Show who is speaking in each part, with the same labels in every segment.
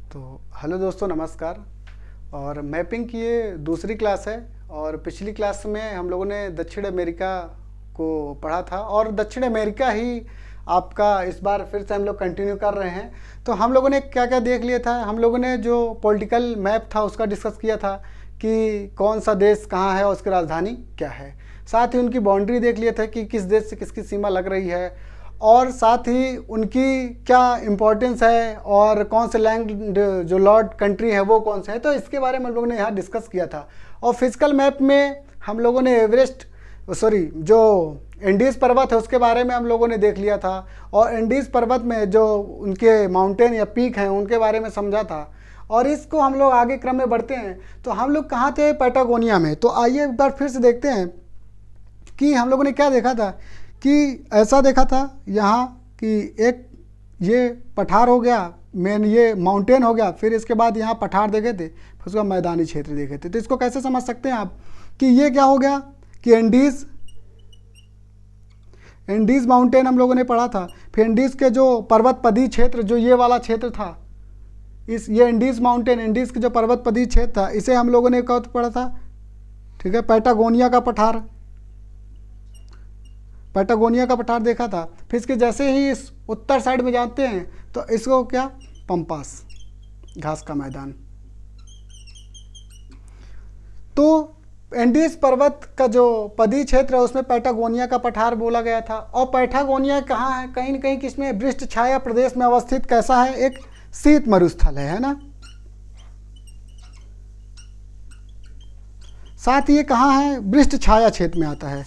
Speaker 1: तो हेलो दोस्तों, नमस्कार। और मैपिंग की ये दूसरी क्लास है। और पिछली क्लास में हम लोगों ने दक्षिण अमेरिका को पढ़ा था और दक्षिण अमेरिका ही आपका इस बार फिर से हम लोग कंटिन्यू कर रहे हैं। तो हम लोगों ने क्या क्या देख लिया था, हम लोगों ने जो पॉलिटिकल मैप था उसका डिस्कस किया था कि कौन सा देश कहाँ है और उसकी राजधानी क्या है। साथ ही उनकी बाउंड्री देख लिया था कि किस देश से किसकी सीमा लग रही है, और साथ ही उनकी क्या इम्पोर्टेंस है और कौन से लैंड जो लॉर्ड कंट्री है वो कौन से है। तो इसके बारे में हम लोगों ने यहाँ डिस्कस किया था। और फिजिकल मैप में हम लोगों ने जो एंडीज़ पर्वत है उसके बारे में हम लोगों ने देख लिया था। और एंडीज़ पर्वत में जो उनके माउंटेन या पीक हैं उनके बारे में समझा था। और इसको हम लोग आगे क्रम में बढ़ते हैं। तो हम लोग कहाँ थे? पैटागोनिया में। तो आइए एक बार फिर से देखते हैं कि हम लोगों ने क्या देखा था। कि ऐसा देखा था यहाँ कि एक ये पठार हो गया, मेन ये माउंटेन हो गया, फिर इसके बाद यहाँ पठार देखे थे, फिर उसका मैदानी क्षेत्र देखे थे। तो इसको कैसे समझ सकते हैं आप कि ये क्या हो गया कि एंडीज माउंटेन हम लोगों ने पढ़ा था। फिर एंडीज के जो पर्वतपदी क्षेत्र, जो ये वाला क्षेत्र था, ये एंडीज माउंटेन, एंडीज के जो पर्वतपदी क्षेत्र था, इसे हम लोगों ने कब पढ़ा था? ठीक है, पैटागोनिया का पठार देखा था। फिर इसके जैसे ही इस उत्तर साइड में जाते हैं तो इसको क्या? पंपास, घास का मैदान। तो एंडीज पर्वत का जो पदी क्षेत्र है उसमें पैटागोनिया का पठार बोला गया था। और पैटागोनिया कहाँ है? कहीं न कहीं किसमें? वृष्ट छाया प्रदेश में अवस्थित कैसा है? एक शीत मरुस्थल है ना। साथ ही ये कहाँ है? वृष्ट छाया क्षेत्र में आता है।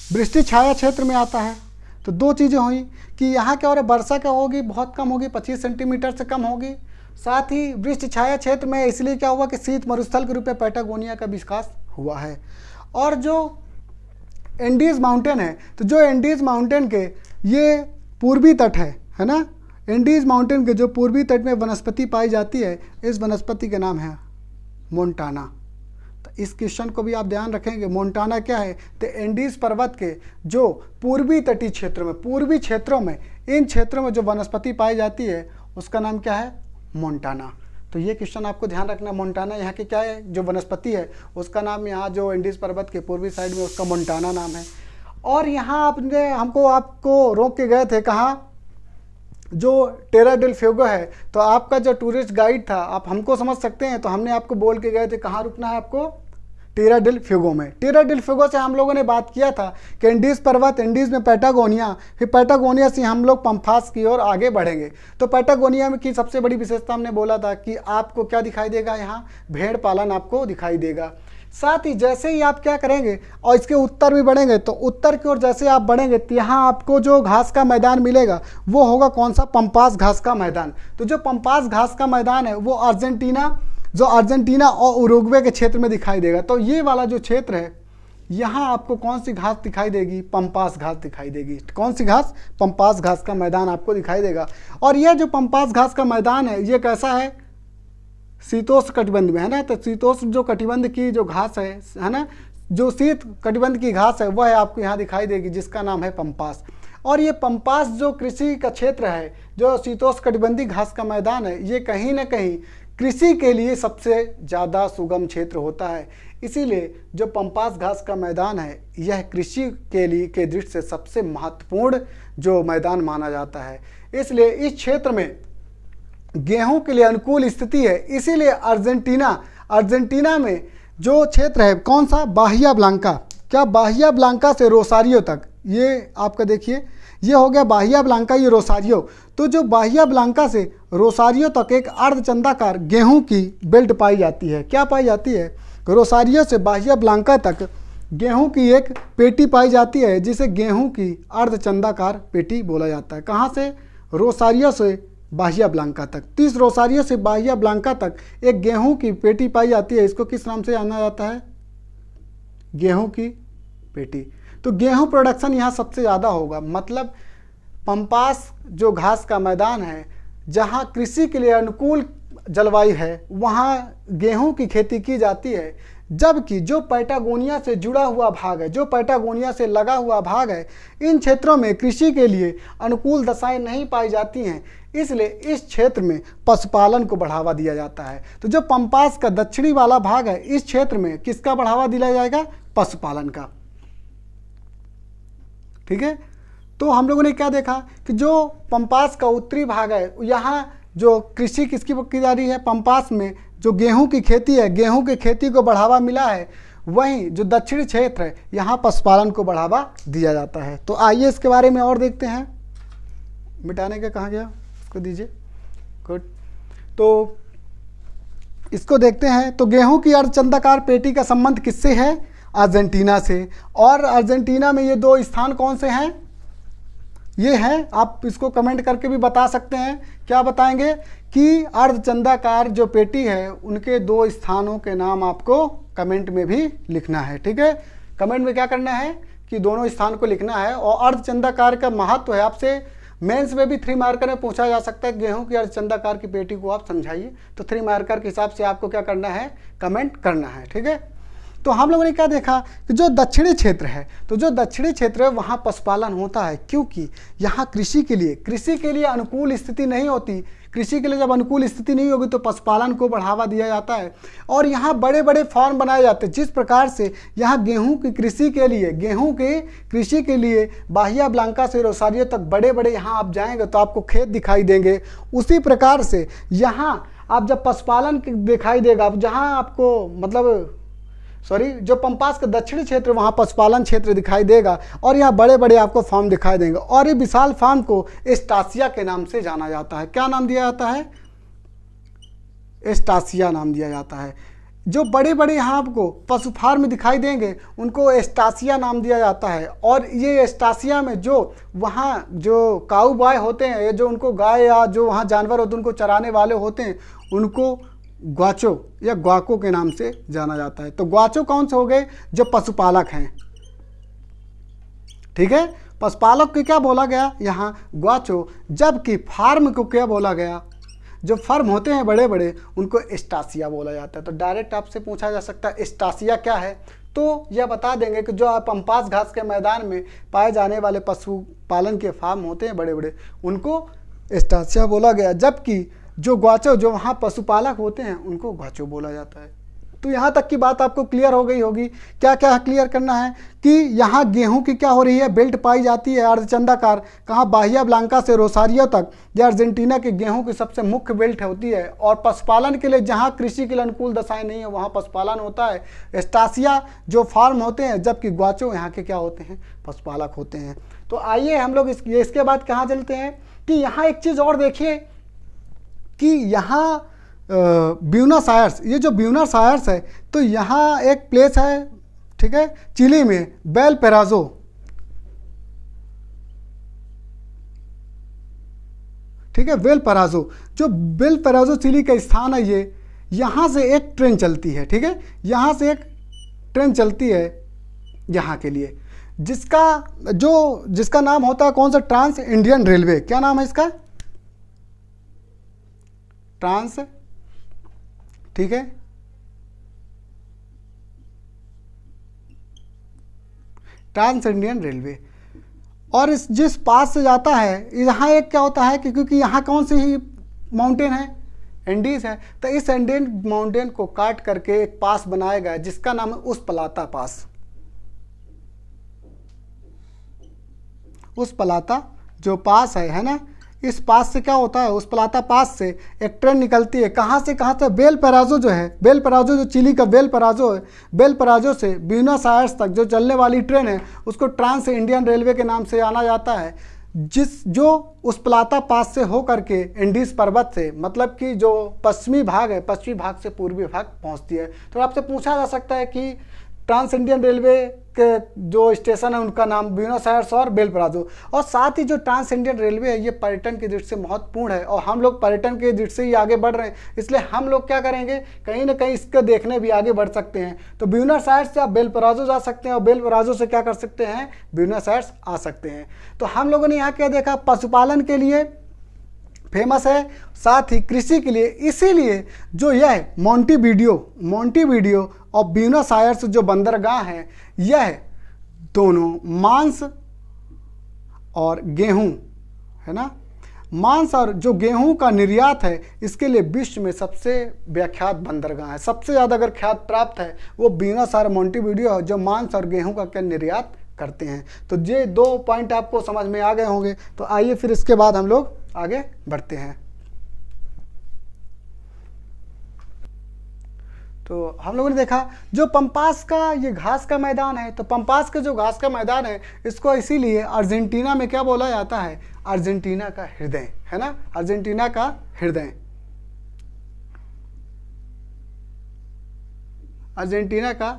Speaker 1: वृष्टि छाया क्षेत्र में आता है। तो दो चीज़ें हुई कि यहाँ क्या हो रहा है? वर्षा क्या होगी? बहुत कम होगी, 25 सेंटीमीटर से कम होगी। साथ ही वृष्ट छाया क्षेत्र में इसलिए क्या हुआ कि शीत मरुस्थल के रूप में पैटागोनिया का विकास हुआ है। और जो एंडीज माउंटेन है, तो जो एंडीज माउंटेन के ये पूर्वी तट है ना। एंडीज माउंटेन के जो पूर्वी तट में वनस्पति पाई जाती है, इस वनस्पति का नाम है मोंटाना। इस क्वेश्चन को भी आप ध्यान रखेंगे। मोंटाना क्या है? तो एंडीज पर्वत के जो पूर्वी तटीय क्षेत्रों में, पूर्वी क्षेत्रों में, इन क्षेत्रों में जो वनस्पति पाई जाती है उसका नाम क्या है? मोंटाना। तो ये क्वेश्चन आपको ध्यान रखना। मोंटाना यहाँ की क्या है? जो वनस्पति है उसका नाम, यहाँ जो एंडीज पर्वत के पूर्वी साइड में उसका मोंटाना नाम है। और यहाँ आपको रोक के गए थे कहाँ? जो टेरा डेल फ्यूगो है। तो आपका जो टूरिस्ट गाइड था, आप हमको समझ सकते हैं, तो हमने आपको बोल के गए थे कहाँ रुकना है आपको? टेरा डेल फ्यूगो में। टेरा डेल फ्यूगो से हम लोगों ने बात किया था कि एंडीज पर्वत, एंडीज में पैटागोनिया, फिर पैटागोनिया से हम लोग पंपास की ओर आगे बढ़ेंगे। तो पैटागोनिया में की सबसे बड़ी विशेषता हमने बोला था कि आपको क्या दिखाई देगा? यहाँ भेड़ पालन आपको दिखाई देगा। साथ ही जैसे ही आप क्या करेंगे और इसके उत्तर भी बढ़ेंगे, तो उत्तर की ओर जैसे आप बढ़ेंगे तो यहाँ आपको जो घास का मैदान मिलेगा वो होगा कौन सा? पंपास घास का मैदान। तो जो पंपास घास का मैदान है वो अर्जेंटीना और उरुग्वे के क्षेत्र में दिखाई देगा। तो ये वाला जो क्षेत्र है, यहाँ आपको कौन सी घास दिखाई देगी? पंपास घास दिखाई देगी। कौन सी घास? पंपास घास का मैदान आपको दिखाई देगा। और यह जो पंपास घास का मैदान है ये कैसा है? शीतोष्ण कटिबंध में है ना। तो शीतोष्ण जो कटिबंध की जो घास है ना, जो शीत कटिबंध की घास है वह आपको यहाँ दिखाई देगी, जिसका नाम है पंपास। और ये पंपास जो कृषि का क्षेत्र है, जो शीतोष्ण कटिबंधी घास का मैदान है, ये कहीं ना कहीं कृषि के लिए सबसे ज़्यादा सुगम क्षेत्र होता है। इसीलिए जो पंपास घास का मैदान है यह कृषि के दृष्टि से सबसे महत्वपूर्ण जो मैदान माना जाता है। इसलिए इस क्षेत्र में गेहूं के लिए अनुकूल स्थिति है। इसीलिए अर्जेंटीना में जो क्षेत्र है कौन सा? बाहिया ब्लांका। क्या? बाहिया ब्लांका से रोसारियो तक, ये आपका देखिए ये हो गया बाहिया ब्लांका, ये रोसारियो। तो जो बाहिया ब्लांका से रोसारियो तक एक अर्धचंदाकार गेहूं की बेल्ट पाई जाती है। क्या पाई जाती है? रोसारियो से बाहिया ब्लांका तक गेहूं की एक पेटी पाई जाती है, जिसे गेहूं की अर्धचंदाकार पेटी बोला जाता है। कहाँ से? रोसारियो से बाहिया ब्लांका तक। तो इस रोसारियो से बाहिया ब्लांका तक एक गेहूं की पेटी पाई जाती है। इसको किस नाम से जाना जाता है? गेहूं की पेटी। तो गेहूं प्रोडक्शन यहाँ सबसे ज़्यादा होगा। मतलब पंपास जो घास का मैदान है, जहाँ कृषि के लिए अनुकूल जलवायु है, वहाँ गेहूं की खेती की जाती है। जबकि जो पैटागोनिया से जुड़ा हुआ भाग है, जो पैटागोनिया से लगा हुआ भाग है, इन क्षेत्रों में कृषि के लिए अनुकूल दशाएं नहीं पाई जाती हैं, इसलिए इस क्षेत्र में पशुपालन को बढ़ावा दिया जाता है। तो जो पंपास का दक्षिणी वाला भाग है, इस क्षेत्र में किसका बढ़ावा दिया जाएगा? पशुपालन का। ठीक है, तो हम लोगों ने क्या देखा कि जो पंपास का उत्तरी भाग है, यहाँ जो कृषि किसकी की जा रही है? पंपास में जो गेहूं की खेती है, गेहूं की खेती को बढ़ावा मिला है। वहीं जो दक्षिणी क्षेत्र है, यहाँ पशुपालन को बढ़ावा दिया जाता है। तो आइए इसके बारे में और देखते हैं। मिटाने का कहाँ गया, इसको दीजिए। गुड, तो इसको देखते हैं। तो गेहूं की अर्धचंदाकार पेटी का संबंध किससे है? अर्जेंटीना से। और अर्जेंटीना में ये दो स्थान कौन से हैं? ये हैं, आप इसको कमेंट करके भी बता सकते हैं। क्या बताएंगे? कि अर्धचंदाकार जो पेटी है, उनके दो स्थानों के नाम आपको कमेंट में भी लिखना है। ठीक है, कमेंट में क्या करना है कि दोनों स्थान को लिखना है। और अर्धचंदाकार का महत्व है, आपसे मेंस में भी 3 मार्कर में पूछा जा सकता है, गेहूं की अर्धचंदाकार की पेटी को आप समझाइए। तो 3 मार्कर के हिसाब से आपको क्या करना है? कमेंट करना है। ठीक है, तो हम लोगों ने क्या देखा कि जो दक्षिणी क्षेत्र है, तो जो दक्षिणी क्षेत्र है वहाँ पशुपालन होता है, क्योंकि यहाँ कृषि के लिए अनुकूल स्थिति नहीं होती। कृषि के लिए जब अनुकूल स्थिति नहीं होगी तो पशुपालन को बढ़ावा दिया जाता है। और यहाँ बड़े बड़े फार्म बनाए जाते हैं। जिस प्रकार से यहाँ गेहूं की कृषि के लिए बाहिया ब्लांका से रोसारियो तक बड़े बड़े, यहाँ आप जाएंगे तो आपको खेत दिखाई देंगे। उसी प्रकार से यहाँ आप जब पशुपालन दिखाई देगा, जहाँ आपको जो पंपास का दक्षिणी क्षेत्र, वहाँ पशुपालन क्षेत्र दिखाई देगा। और यहाँ बड़े बड़े आपको फार्म दिखाई देंगे। और ये विशाल फार्म को एस्टासिया के नाम से जाना जाता है। क्या नाम दिया जाता है? एस्टासिया नाम दिया जाता है। जो बड़े बड़े यहाँ आपको पशु फार्म दिखाई देंगे, उनको एस्टासिया नाम दिया जाता है। और ये एस्टासिया में जो वहाँ जो काऊ बॉय होते हैं, जो उनको गाय या जो वहाँ जानवर होते हैं उनको चराने वाले होते हैं, उनको ग्वाचो या ग्वाको के नाम से जाना जाता है। तो ग्वाचो कौन से हो गए? जो पशुपालक हैं। ठीक है, पशुपालक को क्या बोला गया यहाँ? ग्वाचो। जबकि फार्म को क्या बोला गया? जो फार्म होते हैं बड़े बड़े, उनको एस्टासिया बोला जाता है। तो डायरेक्ट आपसे पूछा जा सकता है एस्टासिया क्या है? तो यह बता देंगे कि जो पंपास घास के मैदान में पाए जाने वाले पशुपालन के फार्म होते हैं बड़े बड़े, उनको एस्टासिया बोला गया। जबकि जो ग्वाचो, जो वहाँ पशुपालक होते हैं, उनको ग्वाचो बोला जाता है। तो यहाँ तक की बात आपको क्लियर हो गई होगी। क्या क्या क्लियर करना है कि यहाँ गेहूं की क्या हो रही है? बेल्ट पाई जाती है अर्धचंदाकार। कहाँ? बाहिया ब्लांका से रोसारियो तक। यह अर्जेंटीना के गेहूं की सबसे मुख्य बेल्ट होती है। और पशुपालन के लिए, जहाँ कृषि के लिए अनुकूल दशाएं नहीं है, वहाँ पशुपालन होता है। एस्टासिया जो फार्म होते हैं, जबकि ग्वाचो यहाँ के क्या होते हैं? पशुपालक होते हैं। तो आइए हम लोग इसके बाद कहाँ चलते हैं कि यहाँ एक चीज़ और देखिए कि यहाँ ब्यूनस आयर्स, ये जो ब्यूनस आयर्स है, तो यहाँ एक प्लेस है, ठीक है, चिली में, वेलपैराइजो। ठीक है, वेलपैराइजो। जो वेलपैराइजो चिली का स्थान है, ये यहाँ से एक ट्रेन चलती है। ठीक है, यहाँ से एक ट्रेन चलती है यहाँ के लिए, जिसका नाम होता है कौन सा? Trans Indian railway. क्या नाम है इसका? ट्रांस, ठीक है, ट्रांस इंडियन रेलवे। और जिस पास से जाता है, यहाँ एक क्या होता है कि क्योंकि यहाँ कौन सी ही माउंटेन है? एंडीज है। तो इस एंडियन माउंटेन को काट करके एक पास बनाया गया जिसका नाम है उस्पलाता पास। उस्पलाता जो पास है ना, इस पास से क्या होता है? उस्पलाता पास से एक ट्रेन निकलती है। कहाँ से? वेलपैराइजो जो है, वेलपैराइजो जो चिली का वेलपैराइजो है, वेलपैराइजो से ब्यूनस आयर्स तक जो चलने वाली ट्रेन है, उसको ट्रांस इंडियन रेलवे के नाम से जाना जाता है। जो उस्पलाता पास से हो करके एंडीज पर्वत से, मतलब कि जो पश्चिमी भाग है, पश्चिमी भाग से पूर्वी भाग पहुँचती है। तो आपसे पूछा जा सकता है कि ट्रांस इंडियन रेलवे के जो स्टेशन है उनका नाम ब्यूनस आयर्स और वेलपैराइजो। और साथ ही जो ट्रांस इंडियन रेलवे है, ये पर्यटन की दृष्टि से महत्वपूर्ण है। और हम लोग पर्यटन की दृष्टि से ही आगे बढ़ रहे हैं, इसलिए हम लोग क्या करेंगे, कहीं ना कहीं इसको देखने भी आगे बढ़ सकते हैं। तो ब्यूनस आयर्स से आप वेलपैराइजो जा सकते हैं और वेलपैराइजो से क्या कर सकते हैं? ब्यूनस आयर्स आ सकते हैं। तो हम लोगों ने यहाँ क्या देखा? पशुपालन के लिए फेमस है, साथ ही कृषि के लिए। इसीलिए जो यह मोंटेवीडियो और ब्यूनस आयर्स जो बंदरगाह है, यह दोनों मांस और गेहूं, है ना, मांस और जो गेहूं का निर्यात है, इसके लिए विश्व में सबसे विख्यात बंदरगाह है। सबसे ज़्यादा अगर ख्यात प्राप्त है वो ब्यूनस आयर्स मोंटेविडियो है, जो मांस और गेहूं का क्या निर्यात करते हैं। तो ये 2 पॉइंट आपको समझ में आ गए होंगे। तो आइए फिर इसके बाद हम लोग आगे बढ़ते हैं। तो हम लोगों ने देखा जो पंपास का ये घास का मैदान है, तो पंपास का जो घास का मैदान है, इसको इसीलिए अर्जेंटीना में क्या बोला जाता है, अर्जेंटीना का हृदय, है ना, अर्जेंटीना का हृदय, अर्जेंटीना का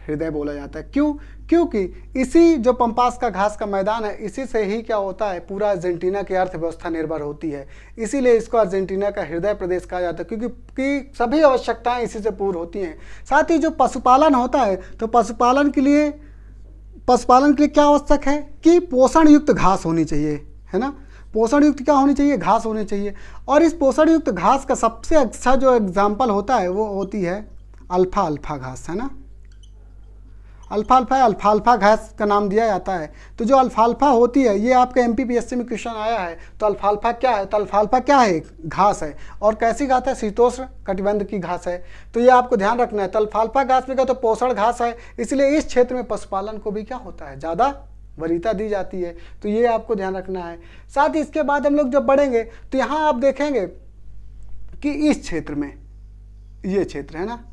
Speaker 1: हृदय बोला जाता है। क्यों? क्योंकि इसी जो पंपास का घास का मैदान है, इसी से ही क्या होता है, पूरा अर्जेंटीना की अर्थव्यवस्था निर्भर होती है। इसीलिए इसको अर्जेंटीना का हृदय प्रदेश कहा जाता है, क्योंकि सभी आवश्यकताएं इसी से पूर्ण होती हैं। साथ ही जो पशुपालन होता है, तो पशुपालन के लिए क्या आवश्यक है कि पोषण युक्त घास होनी चाहिए, है ना, पोषण युक्त क्या होनी चाहिए, घास होनी चाहिए। और इस पोषण युक्त घास का सबसे अच्छा जो एग्जाम्पल होता है वो होती है अल्फा घास, है ना, अल्फाल्फा घास का नाम दिया जाता है। तो जो अल्फाल्फा होती है, ये आपके MPPSC में क्वेश्चन आया है। तो अल्फाल्फा क्या है, तो अल्फाल्फा क्या है, घास है। और कैसी घास है, शीतोष्ण कटिबंध की घास है। तो ये आपको ध्यान रखना है। तो अल्फाल्फा घास में क्या, तो पोषण घास है, इसलिए इस क्षेत्र में पशुपालन को भी क्या होता है, ज़्यादा वरीयता दी जाती है। तो ये आपको ध्यान रखना है। साथ ही इसके बाद हम लोग जब बढ़ेंगे तो यहाँ आप देखेंगे कि इस क्षेत्र में, ये क्षेत्र है ना,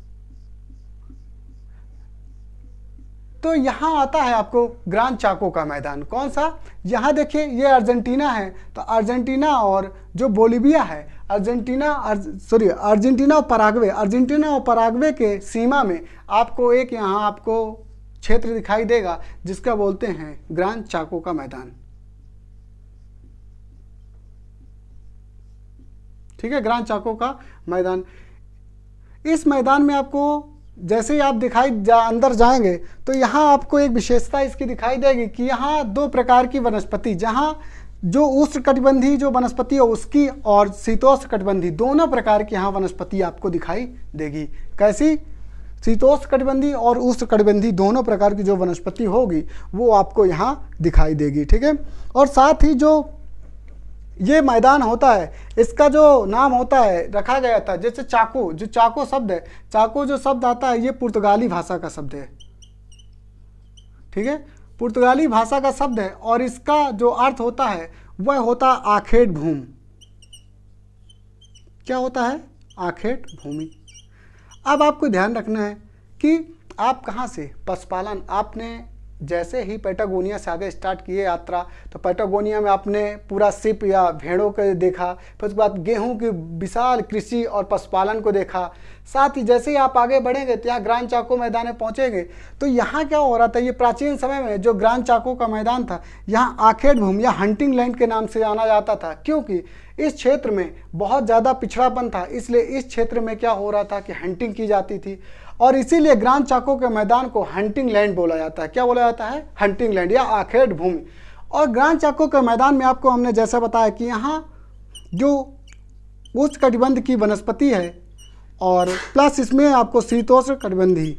Speaker 1: तो यहाँ आता है आपको ग्रान चाको का मैदान। कौन सा, यहाँ देखिए ये अर्जेंटीना है। तो अर्जेंटीना और जो बोलीविया है, अर्जेंटीना और पराग्वे के सीमा में आपको एक यहाँ आपको क्षेत्र दिखाई देगा जिसका बोलते हैं ग्रान चाको का मैदान। ठीक है, ग्रान चाको का मैदान। इस मैदान में आपको जैसे ही आप अंदर जाएंगे तो यहाँ आपको एक विशेषता इसकी दिखाई देगी कि यहाँ 2 प्रकार की वनस्पति, जहाँ जो उष्णकटिबंधी जो वनस्पति है उसकी और शीतोष्ण कटिबंधी दोनों प्रकार की यहाँ वनस्पति आपको दिखाई देगी। कैसी, शीतोष्ण कटिबंधी और उष्ण कटिबंधी दोनों प्रकार की जो वनस्पति होगी वो आपको यहाँ दिखाई देगी। ठीक है, और साथ ही जो ये मैदान होता है, इसका जो नाम होता है रखा गया था, जैसे चाको, जो चाको शब्द है, चाको जो शब्द आता है ये पुर्तगाली भाषा का शब्द है। ठीक है, पुर्तगाली भाषा का शब्द है और इसका जो अर्थ होता है वह होता है आखेट भूमि। क्या होता है, आखेट भूमि। अब आपको ध्यान रखना है कि आप कहाँ से पशुपालन, आपने जैसे ही पैटागोनिया से आगे स्टार्ट किए यात्रा, तो पैटागोनिया में आपने पूरा सिप या भेड़ों को देखा, फिर उसके बाद गेहूं की विशाल कृषि और पशुपालन को देखा। साथ ही जैसे ही आप आगे बढ़ेंगे तो यहाँ ग्रान चाको मैदान में पहुँचेंगे तो यहाँ क्या हो रहा था, ये प्राचीन समय में जो ग्रान चाको का मैदान था, यहाँ आखेट भूमि या हंटिंग लैंड के नाम से जाना जाता था, क्योंकि इस क्षेत्र में बहुत ज़्यादा पिछड़ापन था। इसलिए इस क्षेत्र में क्या हो रहा था कि हंटिंग की जाती थी और इसीलिए ग्रान चाको के मैदान को हंटिंग लैंड बोला जाता है। क्या बोला जाता है, हंटिंग लैंड या आखेट भूमि। और ग्रान चाको के मैदान में आपको हमने जैसा बताया कि यहाँ जो उष्ण कटिबंध की वनस्पति है और प्लस इसमें आपको शीतोष्ण कटिबंधी,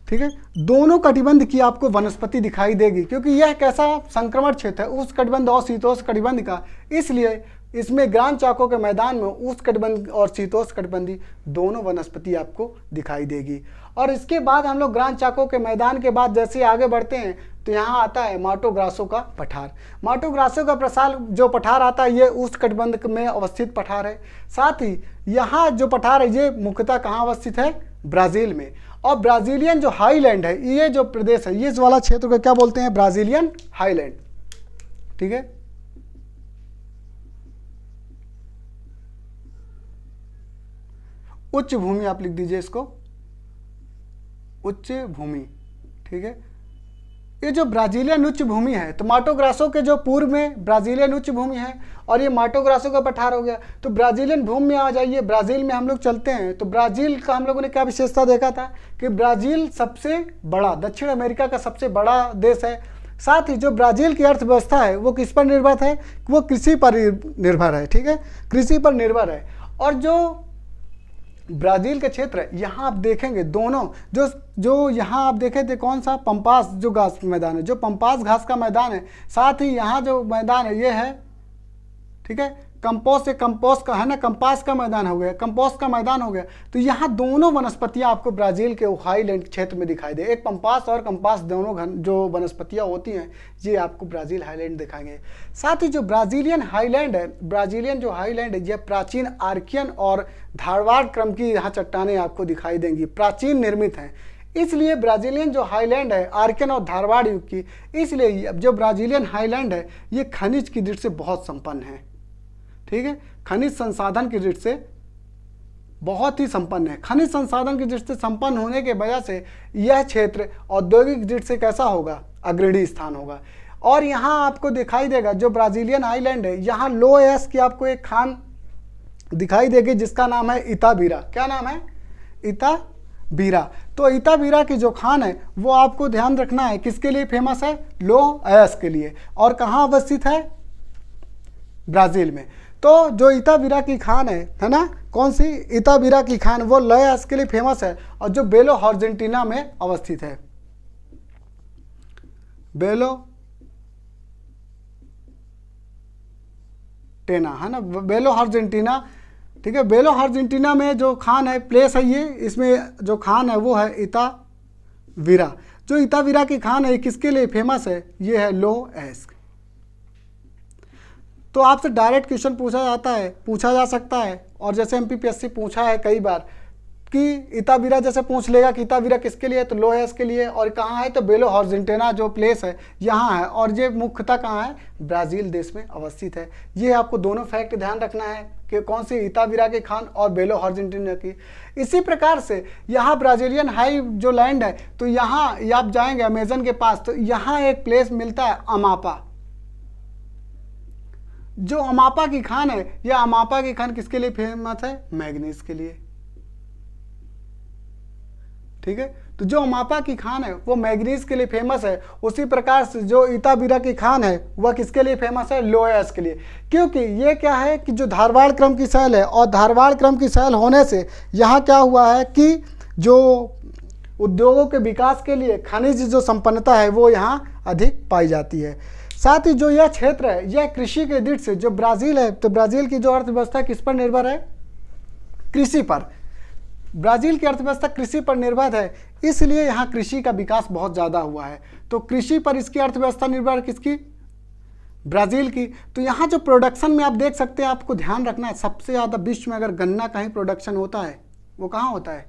Speaker 1: ठीक है, दोनों कटिबंध की आपको वनस्पति दिखाई देगी, क्योंकि यह कैसा संक्रमण क्षेत्र है उष्ण कटिबंध और शीतोष्ण कटिबंध का। इसलिए इसमें ग्रान चाको के मैदान में उष्ण कटिबंध और शीतोष्ण कटिबंधी दोनों वनस्पति आपको दिखाई देगी। और इसके बाद हम लोग ग्रान चाको के मैदान के बाद जैसे आगे बढ़ते हैं तो यहाँ आता है माटो ग्रासो का पठार। माटो ग्रासो का प्रसार जो पठार आता है ये उष्ण कटिबंध में अवस्थित पठार है। साथ ही यहाँ जो पठार है ये मुख्यतः कहाँ अवस्थित है, ब्राज़ील में। और ब्राज़ीलियन जो हाईलैंड है, ये जो प्रदेश है, ये वाला क्षेत्र को क्या बोलते हैं, ब्राज़ीलियन हाईलैंड। ठीक है, उच्च भूमि आप लिख दीजिए इसको, उच्च भूमि। ठीक है, ये जो ब्राज़ीलियन उच्च भूमि है, तो माटो ग्रासो के जो पूर्व में ब्राज़ीलियन उच्च भूमि है और ये माटो ग्रासो का पठार हो गया। तो ब्राज़ीलियन भूमि में आ जाइए, ब्राज़ील में हम लोग चलते हैं। तो ब्राज़ील का हम लोगों ने क्या विशेषता देखा था कि ब्राज़ील सबसे बड़ा, दक्षिण अमेरिका का सबसे बड़ा देश है। साथ ही जो ब्राज़ील की अर्थव्यवस्था है वो किस पर निर्भर है, वो कृषि पर निर्भर है। ठीक है, कृषि पर निर्भर है। और जो ब्राज़ील के क्षेत्र यहाँ आप देखेंगे दोनों जो जो यहाँ आप देखे थे कौन सा पंपास जो घास मैदान है, जो पंपास घास का मैदान है, साथ ही यहाँ जो मैदान है ये है, ठीक है, कंपोस्ट का है ना, कंपास का मैदान हो गया, कंपोस्ट का मैदान हो गया। तो यहाँ दोनों वनस्पतियाँ आपको ब्राज़ील के हाईलैंड क्षेत्र में दिखाई दे, एक पंपास और कंपास दोनों जो वनस्पतियाँ होती हैं ये आपको ब्राज़ील हाईलैंड दिखाएंगे। साथ ही जो ब्राज़ीलियन हाईलैंड है, ब्राज़ीलियन जो हाईलैंड है, यह प्राचीन आर्कियन और धारवाड़ क्रम की यहाँ चट्टानें आपको दिखाई देंगी, प्राचीन निर्मित हैं। इसलिए ब्राज़ीलियन जो हाईलैंड है आर्कियन और धारवाड़ युग की, इसलिए जो ब्राज़ीलियन हाईलैंड है ये खनिज की दृष्टि से बहुत संपन्न है, ठीक है, खनिज संसाधन की दृष्टि से बहुत ही संपन्न है। खनिज संसाधन की दृष्टि से संपन्न होने के वजह से यह क्षेत्र औद्योगिक दृष्टि से कैसा होगा, अग्रणी स्थान होगा। और यहाँ आपको दिखाई देगा जो ब्राज़ीलियन हाईलैंड है, यहाँ लो एस की आपको एक खान दिखाई देगी जिसका नाम है इताबीरा। क्या नाम है? इताबीरा। तो इताबीरा की जो खान है वो आपको ध्यान रखना है किसके लिए फेमस है, लो एस के लिए। और कहाँ अवस्थित है? ब्राज़ील में। तो जो इताबीरा की खान है ना, कौन सी? इताबीरा की खान, वो लयस के लिए फेमस है और जो बेलो अर्जेंटीना में अवस्थित है। बेलो टेना है ना, बेलो अर्जेंटीना, ठीक है, बेलो अर्जेंटीना में जो खान है, प्लेस है ये, इसमें जो खान है वो है इताबीरा। जो इताबीरा की खान है किसके लिए फेमस है? ये है लो एस। तो आपसे डायरेक्ट क्वेश्चन पूछा जा सकता है, और जैसे एमपीपीएससी पूछा है कई बार कि इताबीरा जैसे पूछ लेगा कि इताबीरा किसके लिए है, तो लो एस के लिए। और कहाँ है? तो बेलो अर्जेंटीना जो प्लेस है यहाँ है, और ये मुख्यतः कहाँ है? ब्राज़ील देश में अवस्थित है। ये आपको दोनों फैक्ट ध्यान रखना है कि कौन सी, इताबीरा की खान और बेलो अर्जेंटीना की। इसी प्रकार से यहाँ ब्राज़ीलियन हाई जो लैंड है, तो यहाँ आप जाएंगे अमेजन के पास, तो यहाँ एक प्लेस मिलता है अमापा। जो अमापा की खान है, यह अमापा की खान किसके लिए फेमस है? मैग्नीज के लिए, ठीक है। तो जो अमापा की खान है वो मैग्नीज के लिए फेमस है। उसी प्रकार से जो इताबीरा की खान है वह किसके लिए फेमस है? लोएस के लिए। क्योंकि ये क्या है कि जो धारवाड़ क्रम की शैल है, और धारवाड़ क्रम की शैल होने से यहाँ क्या हुआ है कि जो उद्योगों के विकास के लिए खनिज जो संपन्नता है वो यहाँ अधिक पाई जाती है। साथ ही जो यह क्षेत्र है यह कृषि के दृष्टि से, जो ब्राज़ील है, तो ब्राज़ील की जो अर्थव्यवस्था किस पर निर्भर है? कृषि पर। ब्राज़ील की अर्थव्यवस्था कृषि पर निर्भर है, इसलिए यहाँ कृषि का विकास बहुत ज़्यादा हुआ है। तो कृषि पर इसकी अर्थव्यवस्था निर्भर किसकी? ब्राज़ील की। तो यहाँ जो प्रोडक्शन में आप देख सकते हैं, आपको ध्यान रखना है सबसे ज़्यादा विश्व में अगर गन्ना का ही प्रोडक्शन होता है वो कहाँ होता है?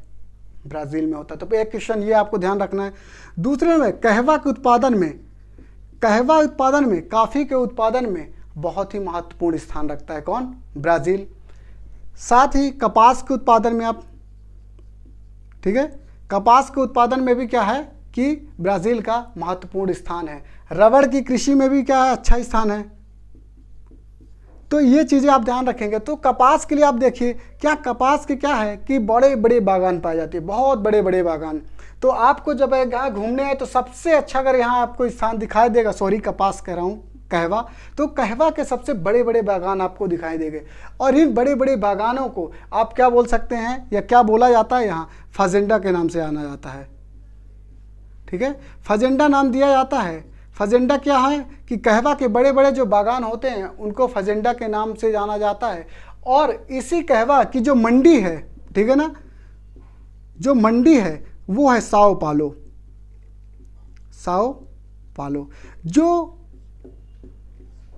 Speaker 1: ब्राज़ील में होता है। तो एक क्वेश्चन ये आपको ध्यान रखना है। दूसरे में कहवा के उत्पादन में, काफ़ी के उत्पादन में बहुत ही महत्वपूर्ण स्थान रखता है कौन? ब्राज़ील। साथ ही कपास के उत्पादन में आप, ठीक है, कपास के उत्पादन में भी क्या है कि ब्राज़ील का महत्वपूर्ण स्थान है। रबड़ की कृषि में भी क्या है? अच्छा स्थान है। तो ये चीज़ें आप ध्यान रखेंगे। तो कपास के लिए आप देखिए, क्या कपास के क्या है कि बड़े बड़े बागान पाए जाते हैं, बहुत बड़े बड़े बागान। तो आपको जब यहाँ घूमने आए तो सबसे अच्छा अगर यहाँ आपको स्थान दिखाई देगा, सॉरी कपास कह रहा हूँ, कहवा, तो कहवा के सबसे बड़े बड़े बागान आपको दिखाई देंगे। और इन बड़े बड़े बागानों को आप क्या बोल सकते हैं, या क्या बोला जाता है? यहाँ फजेंडा के नाम से जाना जाता है, ठीक है, फजेंडा नाम दिया जाता है। फजेंडा क्या है कि कहवा के बड़े बड़े जो बागान होते हैं उनको फजेंडा के नाम से जाना जाता है। और इसी कहवा की जो मंडी है, ठीक है ना, जो मंडी है वो है साओ पालो। जो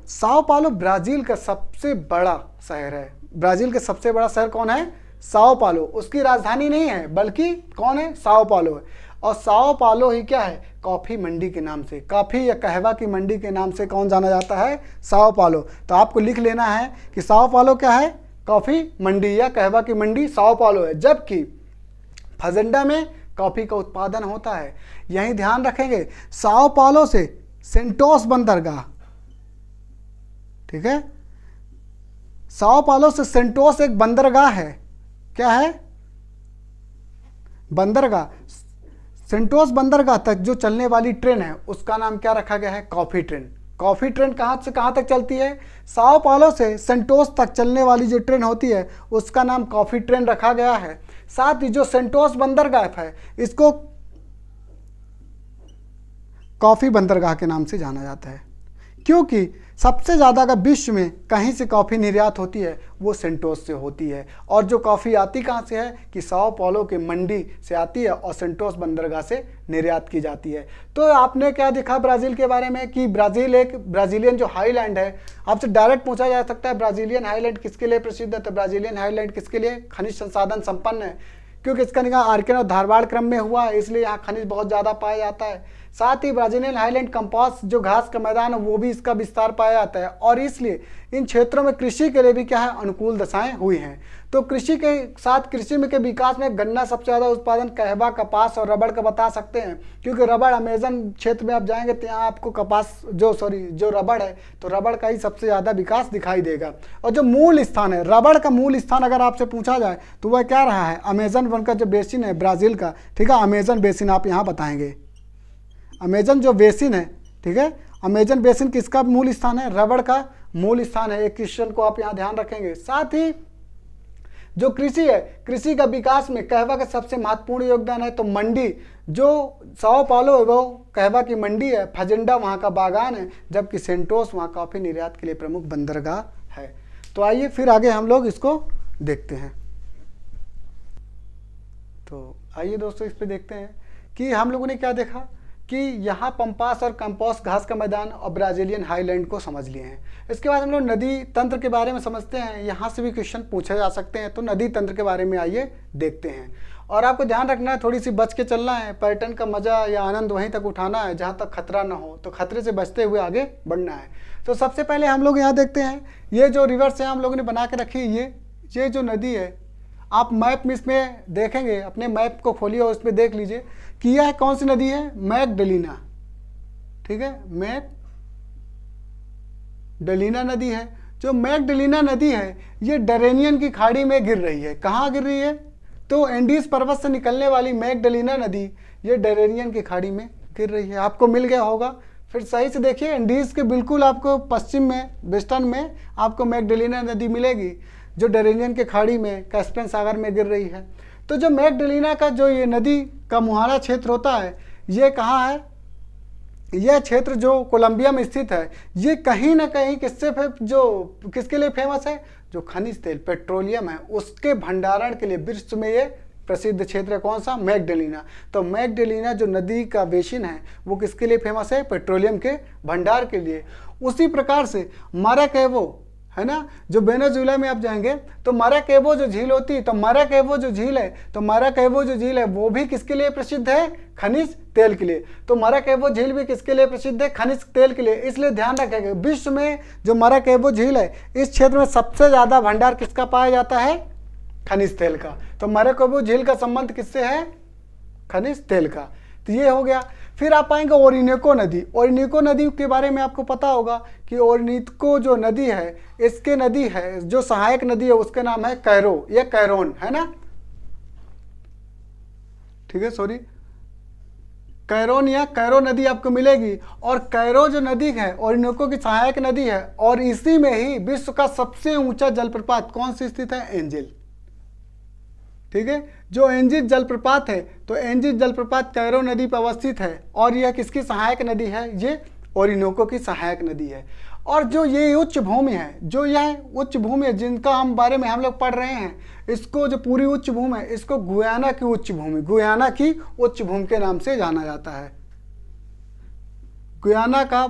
Speaker 1: साओ पालो ब्राज़ील का सबसे बड़ा शहर है। ब्राज़ील का सबसे बड़ा शहर कौन है? साओ पालो। उसकी राजधानी नहीं है, बल्कि कौन है? साओ पालो है। और साओ पालो ही क्या है? कॉफ़ी मंडी के नाम से, कॉफ़ी या कहवा की मंडी के नाम से कौन जाना जाता है? साओ पालो। तो आपको लिख लेना है कि साओ पालो क्या है? कॉफ़ी मंडी या कहवा की मंडी साओ पालो है। जबकि फजेंडा में कॉफ़ी का उत्पादन होता है। यही ध्यान रखेंगे। साओ पालो से सेंटोस बंदरगाह, ठीक है, साओ पालो से सेंटोस एक बंदरगाह है। क्या है? बंदरगाह। सेंटोस बंदरगाह तक जो चलने वाली ट्रेन है उसका नाम क्या रखा गया है? Coffee train. कॉफ़ी ट्रेन कहाँ से कहाँ तक चलती है? साओ पालो से सेंटोस तक चलने वाली जो ट्रेन होती है उसका नाम कॉफ़ी ट्रेन रखा गया है। साथ ही जो सेंटोस बंदरगाह है इसको कॉफ़ी बंदरगाह के नाम से जाना जाता है, क्योंकि सबसे ज़्यादा अगर विश्व में कहीं से कॉफ़ी निर्यात होती है वो सेंटोस से होती है। और जो कॉफ़ी आती कहाँ से है कि साओ पाउलो के मंडी से आती है और सेंटोस बंदरगाह से निर्यात की जाती है। तो आपने क्या देखा ब्राज़ील के बारे में कि ब्राज़ील एक ब्राज़ीलियन जो हाईलैंड है, आपसे डायरेक्ट पूछा जा सकता है ब्राज़ीलियन हाईलैंड किसके लिए प्रसिद्ध है, तो ब्राज़ीलियन हाईलैंड किसके लिए खनिज संसाधन संपन्न है, क्योंकि इसका निकाह आर्किन और धारवाड़ क्रम में हुआ है, इसलिए यहाँ खनिज बहुत ज़्यादा पाया जाता है। साथ ही ब्राज़ीलियन हाईलैंड कंपास जो घास का मैदान है वो भी इसका विस्तार पाया जाता है, और इसलिए इन क्षेत्रों में कृषि के लिए भी क्या है अनुकूल दशाएं हुई हैं। तो कृषि के साथ कृषि में के विकास में गन्ना सबसे ज़्यादा उत्पादन, कहवा, कपास और रबड़ का बता सकते हैं, क्योंकि रबड़ अमेजन क्षेत्र में आप जाएंगे तो यहाँ आपको कपास जो रबड़ है तो रबड़ का ही सबसे ज़्यादा विकास दिखाई देगा। और जो मूल स्थान है रबड़ का, मूल स्थान अगर आपसे पूछा जाए तो वह क्या रहा है, अमेजन वन का जो बेसिन है ब्राज़ील का, ठीक है, अमेजन बेसिन आप यहाँ बताएंगे। अमेजन जो बेसिन है, ठीक है, अमेजन बेसिन किसका मूल स्थान है, रबड़ का मूल स्थान है। एक क्वेश्चन को आप यहाँ ध्यान रखेंगे। साथ ही जो कृषि है, कृषि का विकास में कहवा का सबसे महत्वपूर्ण योगदान है। तो मंडी जो साओ पाउलो है वो कहवा की मंडी है, फजेंडा वहाँ का बागान है, जबकि सेंटोस वहाँ कॉफ़ी निर्यात के लिए प्रमुख बंदरगाह है। तो आइए फिर आगे हम लोग इसको देखते हैं। तो आइए दोस्तों इस पे देखते हैं कि हम लोगों ने क्या देखा कि यहाँ पंपास और कंपास घास का मैदान और ब्राज़ीलियन हाईलैंड को समझ लिए हैं। इसके बाद हम लोग नदी तंत्र के बारे में समझते हैं, यहाँ से भी क्वेश्चन पूछे जा सकते हैं। तो नदी तंत्र के बारे में आइए देखते हैं। और आपको ध्यान रखना है, थोड़ी सी बच के चलना है, पर्यटन का मजा या आनंद वहीं तक उठाना है जहाँ तक खतरा ना हो, तो खतरे से बचते हुए आगे बढ़ना है। तो सबसे पहले हम लोग यहाँ देखते हैं, ये जो रिवर्स है हम लोगों ने बना के रखी, ये जो नदी है आप मैप में इसमें देखेंगे, अपने मैप को खोलिए और इसमें देख लीजिए कि यह कौन सी नदी है, मैगडलीना, ठीक है, मैगडलीना नदी है। जो मैगडलीना नदी है ये डरेनियन की खाड़ी में गिर रही है। कहाँ गिर रही है, तो एंडीज पर्वत से निकलने वाली मैगडलीना नदी ये डरेनियन की खाड़ी में गिर रही है। आपको मिल गया होगा, फिर सही से देखिए, एंडीज के बिल्कुल आपको पश्चिम में, वेस्टर्न में आपको मैगडलीना नदी मिलेगी जो डरेनियन के खाड़ी में कैस्पियन सागर में गिर रही है। तो जो मैगडलीना का जो ये नदी का मुहाना क्षेत्र होता है, ये कहाँ है, यह क्षेत्र जो कोलंबिया में स्थित है, ये कहीं ना कहीं किसके लिए फेमस है, जो खनिज तेल पेट्रोलियम है उसके भंडारण के लिए विश्व में ये प्रसिद्ध क्षेत्र है। कौन सा, मैगडलीना। तो मैगडलीना जो नदी का बेसिन है वो किसके लिए फेमस है, पेट्रोलियम के भंडार के लिए। उसी प्रकार से माराकैबो है ना, जो वेनेजुएला में आप जाएंगे तो माराकैबो जो झील होती है, तो माराकैबो जो झील है वो भी किसके लिए प्रसिद्ध है, खनिज तेल के लिए। तो माराकैबो झील भी किसके लिए प्रसिद्ध है, खनिज तेल के लिए। इसलिए ध्यान रखेंगे, विश्व में जो माराकैबो झील है इस क्षेत्र में सबसे ज्यादा भंडार किसका पाया जाता है, खनिज तेल का। तो माराकैबो झील का संबंध किससे है, खनिज तेल का। तो ये हो गया। फिर आप पाएंगे ओरिनिको नदी। ओरिनिको नदी के बारे में आपको पता होगा कि ओरिनिको जो नदी है, इसके नदी है जो सहायक नदी है उसका नाम है कैरो या कैरोन, है ना, ठीक है, सॉरी, कैरोन या कैरो नदी आपको मिलेगी। और कैरो जो नदी है ओरिनिको की सहायक नदी है, और इसी में ही विश्व का सबसे ऊंचा जलप्रपात कौन सी स्थित है, एंजिल, ठीक है, जो एंजिल जलप्रपात है। तो एंजिल जलप्रपात कैरो नदी पर अवस्थित है, और यह किसकी सहायक नदी है, ये ओरिनोको की सहायक नदी है। और जो ये उच्च भूमि है, जो यह उच्च भूमि है जिनका हम बारे में हम लोग पढ़ रहे हैं, इसको जो पूरी उच्च भूमि है इसको गुयाना की उच्च भूमि, गुयाना की उच्च भूमि के नाम से जाना जाता है। गुयाना का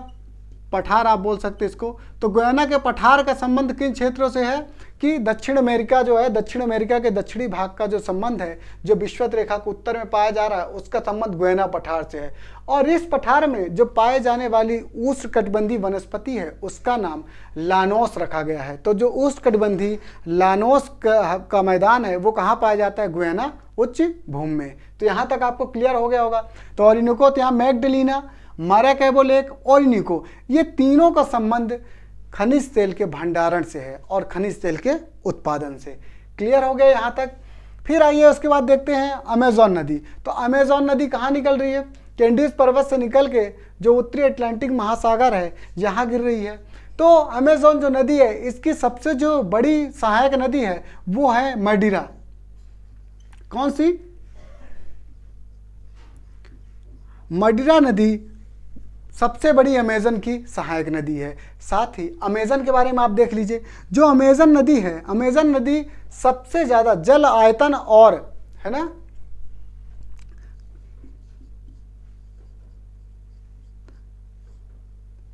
Speaker 1: पठार आप बोल सकते इसको। तो गुयाना के पठार का संबंध किन क्षेत्रों से है कि दक्षिण अमेरिका जो है, दक्षिण अमेरिका के दक्षिणी भाग का जो संबंध है, जो विषुवत रेखा के उत्तर में पाया जा रहा है, उसका संबंध गुयाना पठार से है। और इस पठार में जो पाए जाने वाली उष्णकटिबंधीय वनस्पति है उसका नाम लानोस रखा गया है। तो जो उष्णकटिबंधीय लानोस का मैदान है वो कहाँ पाया जाता है, गुयाना उच्च भूमि में। तो यहाँ तक आपको क्लियर हो गया होगा। तो ओरिनिको, तो यहाँ मैगडलीना, माराकैबो लेक, ओरिनिको, ये तीनों का संबंध खनिज तेल के भंडारण से है और खनिज तेल के उत्पादन से। क्लियर हो गया यहाँ तक। फिर आइए उसके बाद देखते हैं अमेजोन नदी। तो अमेजोन नदी कहाँ निकल रही है, कैंडीज पर्वत से निकल के जो उत्तरी अटलांटिक महासागर है यहाँ गिर रही है। तो अमेजोन जो नदी है इसकी सबसे जो बड़ी सहायक नदी है वो है मैडीरा, कौन सी? मडिरा नदी सबसे बड़ी अमेजन की सहायक नदी है। साथ ही अमेजन के बारे में आप देख लीजिए, जो अमेजन नदी है, अमेजन नदी सबसे ज्यादा जल आयतन और, है ना,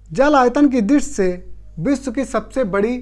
Speaker 1: जल आयतन की दृष्टि से विश्व की सबसे बड़ी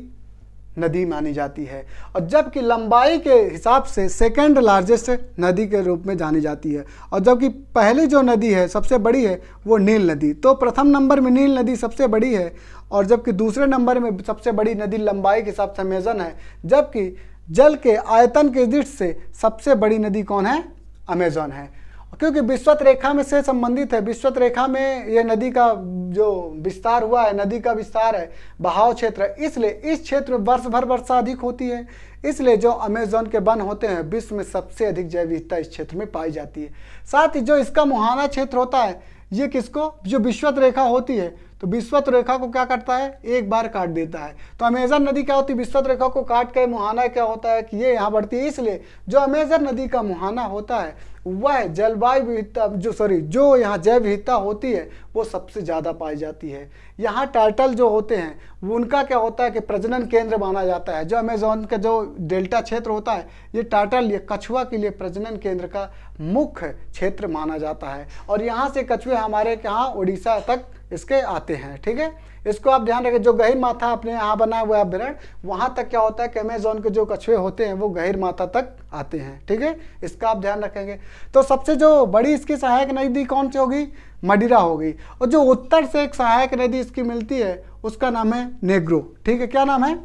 Speaker 1: नदी मानी जाती है, और जबकि लंबाई के हिसाब से सेकेंड लार्जेस्ट नदी के रूप में जानी जाती है। और जबकि पहली जो नदी है सबसे बड़ी है वो नील नदी, तो प्रथम नंबर में नील नदी सबसे बड़ी है, और जबकि दूसरे नंबर में सबसे बड़ी नदी लंबाई के हिसाब से अमेजन है, जबकि जल के आयतन की दृष्टि से सबसे बड़ी नदी कौन है? अमेजन है। क्योंकि विश्वत रेखा में से संबंधित है, विश्वत रेखा में यह नदी का जो विस्तार हुआ है, नदी का विस्तार है, बहाव क्षेत्र है, इसलिए इस क्षेत्र में वर्ष भर वर्षा अधिक होती है, इसलिए जो अमेजन के वन होते हैं विश्व में सबसे अधिक जैव विविधता इस क्षेत्र में पाई जाती है। साथ ही जो इसका मुहाना क्षेत्र होता है, ये किसको, जो विश्वत रेखा होती है, तो विश्वत रेखा को क्या करता है? एक बार काट देता है। तो अमेजन नदी क्या होती है? विश्वत रेखा को काट के मुहाना क्या होता है कि ये यहाँ बढ़ती है, इसलिए जो अमेजन नदी का मुहाना होता है वह जलवायु विविधता जो यहाँ जैव विविधता होती है वो सबसे ज़्यादा पाई जाती है। यहाँ टार्टल जो होते हैं वो उनका क्या होता है कि प्रजनन केंद्र माना जाता है। जो अमेजोन का जो डेल्टा क्षेत्र होता है, ये टार्टल, ये कछुआ के लिए प्रजनन केंद्र का मुख्य क्षेत्र माना जाता है, और यहाँ से कछुए हमारे यहाँ उड़ीसा तक इसके आते हैं। ठीक है, इसको आप ध्यान रखें। जो गहीर माथा अपने यहाँ बना हुआ है विरण, वहां तक क्या होता है कि अमेजोन के जो कछुए होते हैं वो गहीर माथा तक आते हैं। ठीक है, इसका आप ध्यान रखेंगे। तो सबसे जो बड़ी इसकी सहायक नदी कौन सी होगी? मडिरा होगी। और जो उत्तर से एक सहायक नदी इसकी मिलती है उसका नाम है नेग्रो। ठीक है, क्या नाम है?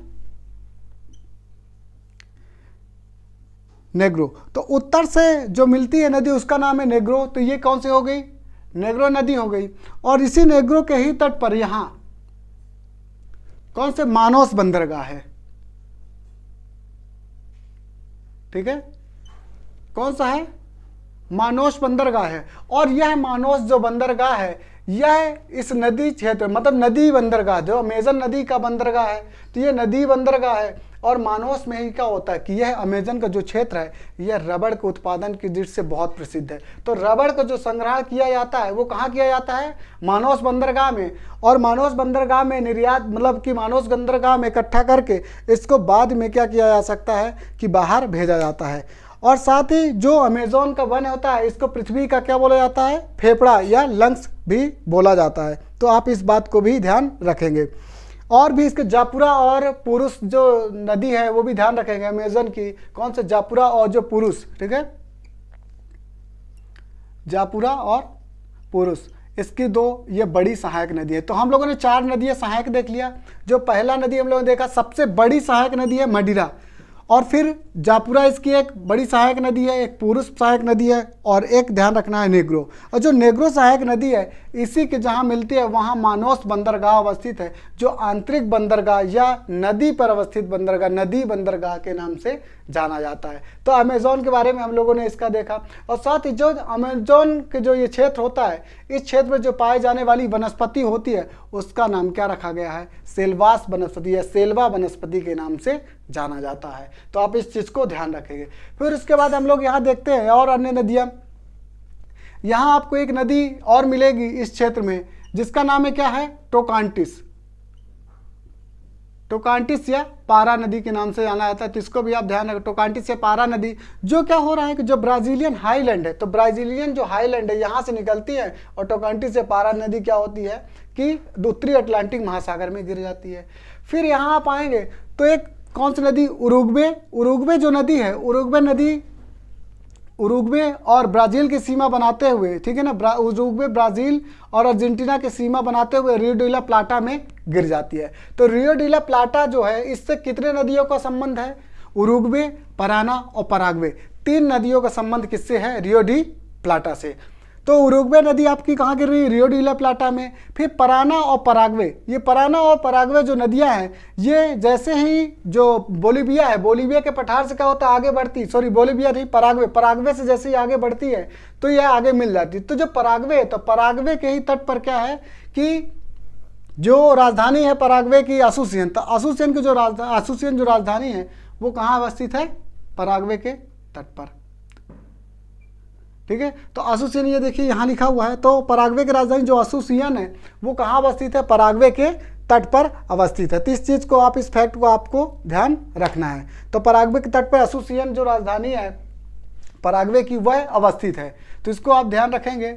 Speaker 1: नेग्रो। तो उत्तर से जो मिलती है नदी उसका नाम है नेग्रो। तो ये कौन सी हो गई? नेग्रो नदी हो गई। और इसी नेग्रो के ही तट पर यहां कौन से? मानोस बंदरगाह है। ठीक है, कौन सा है? मानोस बंदरगाह है। और यह मानोस जो बंदरगाह है यह इस नदी क्षेत्र, मतलब नदी बंदरगाह, जो अमेजन नदी का बंदरगाह है, तो यह नदी बंदरगाह है। और मानोस में ही क्या होता है कि यह अमेजन का जो क्षेत्र है यह रबड़ के उत्पादन की दृष्टि से बहुत प्रसिद्ध है। तो रबड़ का जो संग्रह किया जाता है वो कहाँ किया जाता है? मानोस बंदरगाह में। और मानोस बंदरगाह में निर्यात, मतलब कि मानोस बंदरगाह में इकट्ठा करके इसको बाद में क्या किया जा सकता है कि बाहर भेजा जाता है। और साथ ही जो अमेजोन का वन होता है इसको पृथ्वी का क्या बोला जाता है? फेफड़ा या लंग्स भी बोला जाता है। तो आप इस बात को भी ध्यान रखेंगे। और भी इसके जापुरा और पुरुष जो नदी है वो भी ध्यान रखेंगे अमेजन की। कौन से? जापुरा और जो पुरुष। ठीक है, जापुरा और पुरुष, इसकी दो ये बड़ी सहायक नदी है। तो हम लोगों ने 4 नदियां सहायक देख लिया। जो पहला नदी हम लोगों ने देखा सबसे बड़ी सहायक नदी है मडिरा, और फिर जापुरा इसकी एक बड़ी सहायक नदी है, एक पुरुष सहायक नदी है, और एक ध्यान रखना है नेग्रो। और जो नेग्रो सहायक नदी है इसी के जहाँ मिलती है वहाँ मानोस बंदरगाह अवस्थित है, जो आंतरिक बंदरगाह या नदी पर अवस्थित बंदरगाह, नदी बंदरगाह के नाम से जाना जाता है। तो अमेजोन के बारे में हम लोगों ने इसका देखा। और साथ ही जो अमेजोन के जो ये क्षेत्र होता है, इस क्षेत्र में जो पाए जाने वाली वनस्पति होती है उसका नाम क्या रखा गया है? सेल्वास वनस्पति या सेल्वा वनस्पति के नाम से जाना जाता है। तो आप इस चीज़ को ध्यान रखेंगे। फिर उसके बाद हम लोग यहाँ देखते हैं और अन्य नदियाँ। यहाँ आपको एक नदी और मिलेगी इस क्षेत्र में जिसका नाम है क्या है? टोकांटिस। टोकांटिस या पारा नदी के नाम से जाना जाता है। तो इसको भी आप ध्यान रखें, टोकांटिस या पारा नदी। जो क्या हो रहा है कि जो ब्राजीलियन हाईलैंड है, तो ब्राजीलियन जो हाईलैंड है यहाँ से निकलती है, और टोकांटिस या पारा नदी क्या होती है कि उत्तरी अटलांटिक महासागर में गिर जाती है। फिर यहाँ आप आएंगे तो एक कौन सी नदी? उरुग्वे। उरुग्वे जो नदी है, उरुग्वे नदी उरुग्वे और ब्राज़ील की सीमा बनाते हुए, ठीक है ना, उरुग्वे ब्राज़ील और अर्जेंटीना की सीमा बनाते हुए रियो डी ला प्लाटा में गिर जाती है। तो रियो डी ला प्लाटा जो है इससे कितने नदियों का संबंध है? उरुग्वे, पराना और पराग्वे, 3 नदियों का संबंध किससे है? रियो डी प्लाटा से। तो उरुग्वे नदी आपकी कहाँ गिर रही है? रियो डी ला प्लाटा में। फिर पराना और पराग्वे, ये पराना और पराग्वे जो नदियां हैं ये जैसे ही जो बोलीविया है, बोलीविया के पठार से क्या होता है? आगे बढ़ती, बोलीविया नहीं, पराग्वे, पराग्वे से जैसे ही आगे बढ़ती है तो यह आगे मिल जाती है। तो जो पराग्वे है, तो पराग्वे के ही तट पर क्या है कि जो राजधानी है पराग्वे की असूसियन, तो असूसियन की जो राजधानी है वो कहाँ अवस्थित है? पराग्वे के तट पर। ठीक है। तो असूसियन ये देखिए यहाँ लिखा हुआ है। तो पराग्वे की राजधानी जो असूसियन है वो कहाँ अवस्थित है? पराग्वे के तट पर अवस्थित है। तो इस चीज़ को आप, इस फैक्ट को आपको ध्यान रखना है। तो पराग्वे के तट पर असूसियन जो राजधानी है पराग्वे की वह अवस्थित है। तो इसको आप ध्यान रखेंगे,